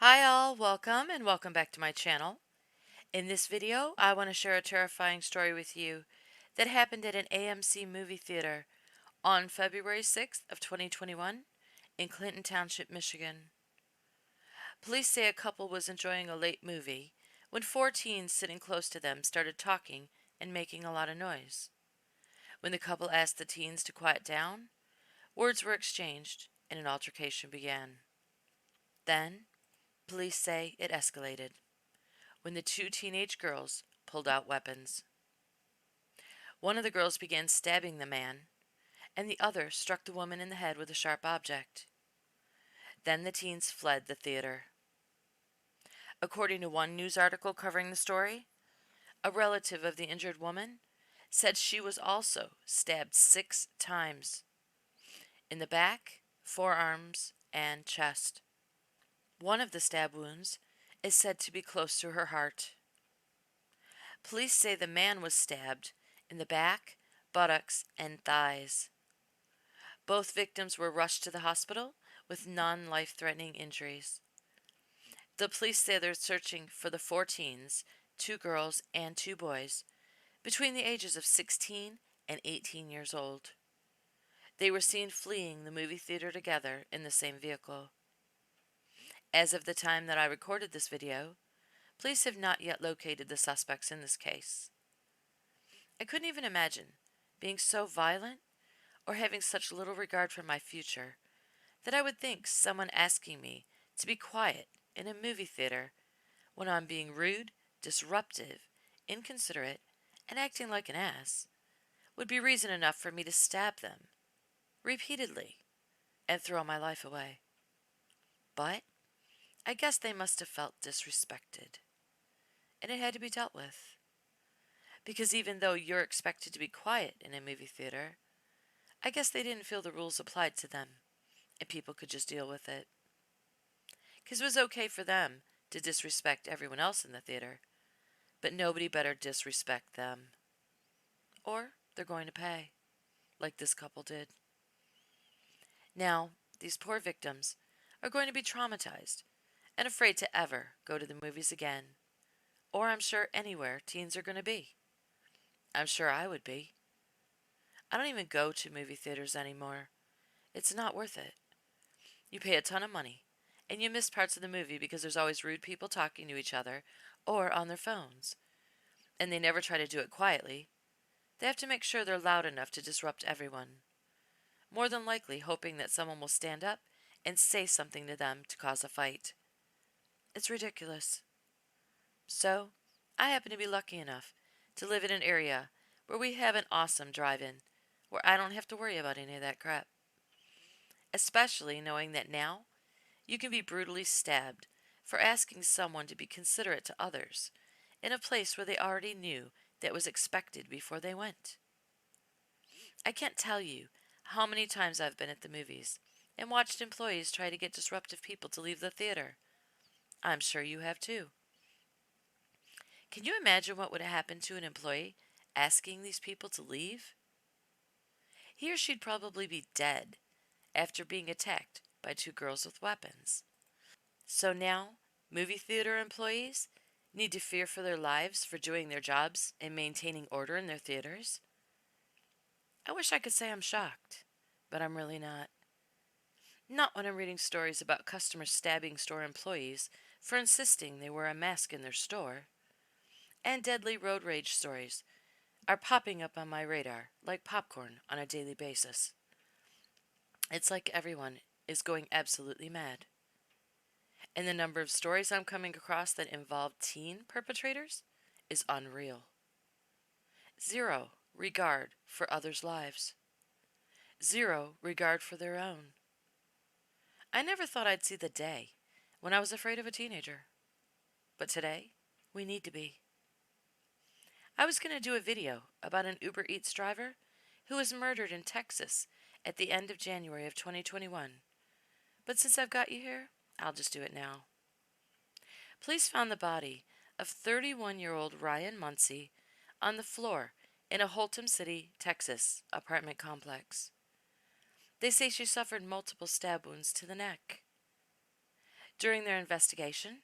Hi all, welcome back to my channel. In this video, I want to share a terrifying story with you that happened at an AMC movie theater on February 6th of 2021 in Clinton Township, Michigan. Police say a couple was enjoying a late movie when four teens sitting close to them started talking and making a lot of noise. When the couple asked the teens to quiet down, words were exchanged and an altercation began. Then, police say it escalated when the two teenage girls pulled out weapons. One of the girls began stabbing the man, and the other struck the woman in the head with a sharp object. Then the teens fled the theater. According to one news article covering the story, a relative of the injured woman said she was also stabbed 6 times in the back, forearms, and chest. One of the stab wounds is said to be close to her heart. Police say the man was stabbed in the back, buttocks, and thighs. Both victims were rushed to the hospital with non-life threatening injuries. The police say they're searching for the four teens, 2 girls and 2 boys, between the ages of 16 and 18 years old. They were seen fleeing the movie theater together in the same vehicle. As of the time that I recorded this video, police have not yet located the suspects in this case. I couldn't even imagine being so violent or having such little regard for my future that I would think someone asking me to be quiet in a movie theater when I'm being rude, disruptive, inconsiderate, and acting like an ass would be reason enough for me to stab them repeatedly and throw my life away. But I guess they must have felt disrespected, and it had to be dealt with. Because even though you're expected to be quiet in a movie theater, I guess they didn't feel the rules applied to them, and people could just deal with it. Because it was okay for them to disrespect everyone else in the theater, but nobody better disrespect them. Or they're going to pay, like this couple did. Now, these poor victims are going to be traumatized and afraid to ever go to the movies again, or I'm sure anywhere teens are going to be. I'm sure I would be. I don't even go to movie theaters anymore. It's not worth it. You pay a ton of money, and you miss parts of the movie because there's always rude people talking to each other or on their phones. And they never try to do it quietly. They have to make sure they're loud enough to disrupt everyone, more than likely hoping that someone will stand up and say something to them to cause a fight. It's ridiculous. So, I happen to be lucky enough to live in an area where we have an awesome drive-in, where I don't have to worry about any of that crap. Especially knowing that now you can be brutally stabbed for asking someone to be considerate to others in a place where they already knew that was expected before they went. I can't tell you how many times I've been at the movies and watched employees try to get disruptive people to leave the theater. I'm sure you have too. Can you imagine what would happen to an employee asking these people to leave? He or she'd probably be dead after being attacked by 2 girls with weapons. So now, movie theater employees need to fear for their lives for doing their jobs and maintaining order in their theaters? I wish I could say I'm shocked, but I'm really not. Not when I'm reading stories about customers stabbing store employees for insisting they wear a mask in their store. And deadly road rage stories are popping up on my radar like popcorn on a daily basis. It's like everyone is going absolutely mad. And the number of stories I'm coming across that involve teen perpetrators is unreal. Zero regard for others' lives. Zero regard for their own. I never thought I'd see the day when I was afraid of a teenager. But today, we need to be. I was going to do a video about an Uber Eats driver who was murdered in Texas at the end of January of 2021. But since I've got you here, I'll just do it now. Police found the body of 31-year-old Ryan Muncie on the floor in a Holtom City, Texas apartment complex. They say she suffered multiple stab wounds to the neck. During their investigation,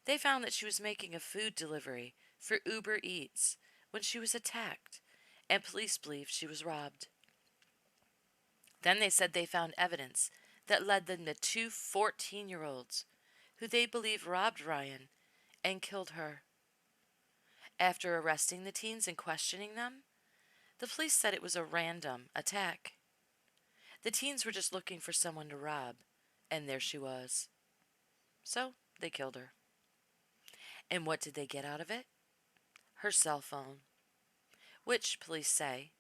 they found that she was making a food delivery for Uber Eats when she was attacked, and police believe she was robbed. Then they said they found evidence that led them to two 14-year-olds who they believe robbed Ryan and killed her. After arresting the teens and questioning them, the police said it was a random attack. The teens were just looking for someone to rob, and there she was. So they killed her. And what did they get out of it? Her cell phone, which, police say,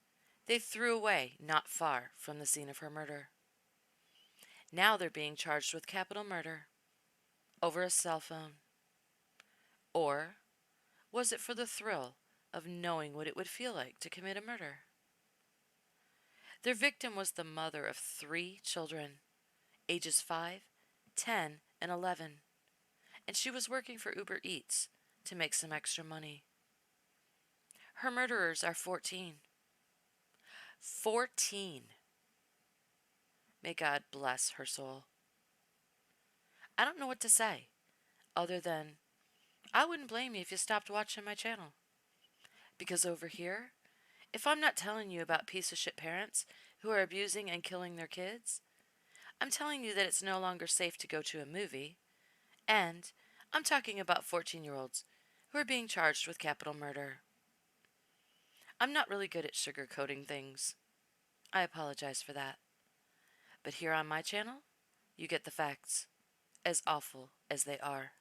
they threw away not far from the scene of her murder. Now they're being charged with capital murder over a cell phone. Or was it for the thrill of knowing what it would feel like to commit a murder? Their victim was the mother of 3 children, ages 5, 10, and 11, and she was working for Uber Eats to make some extra money. Her murderers are 14. 14. May God bless her soul. I don't know what to say, other than I wouldn't blame you if you stopped watching my channel. Because over here, if I'm not telling you about piece of shit parents who are abusing and killing their kids, I'm telling you that it's no longer safe to go to a movie, and I'm talking about 14-year-olds who are being charged with capital murder. I'm not really good at sugarcoating things. I apologize for that. But here on my channel, you get the facts, as awful as they are.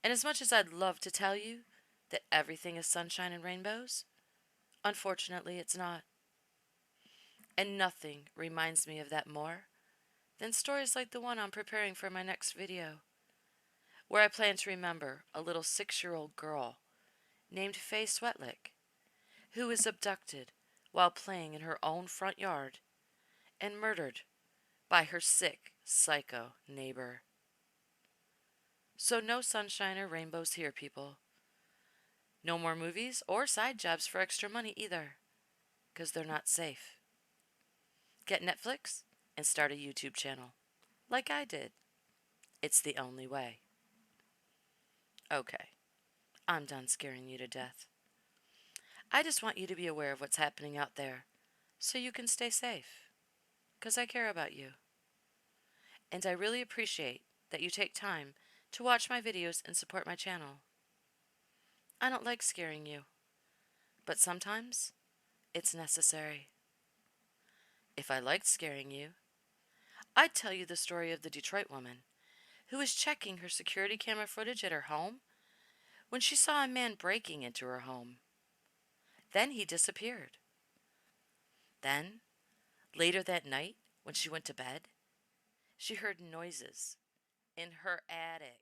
And as much as I'd love to tell you that everything is sunshine and rainbows, unfortunately it's not. And nothing reminds me of that more than stories like the one I'm preparing for my next video, where I plan to remember a little 6-year-old girl named Faye Swetlick, who was abducted while playing in her own front yard and murdered by her sick, psycho neighbor. So no sunshine or rainbows here, people. No more movies or side jobs for extra money either, 'cause they're not safe. Get Netflix and start a YouTube channel, like I did. It's the only way. Okay, I'm done scaring you to death. I just want you to be aware of what's happening out there, so you can stay safe, 'cause I care about you. And I really appreciate that you take time to watch my videos and support my channel. I don't like scaring you, but sometimes it's necessary. If I liked scaring you, I'd tell you the story of the Detroit woman who was checking her security camera footage at her home when she saw a man breaking into her home. Then he disappeared. Then, later that night, when she went to bed, she heard noises in her attic.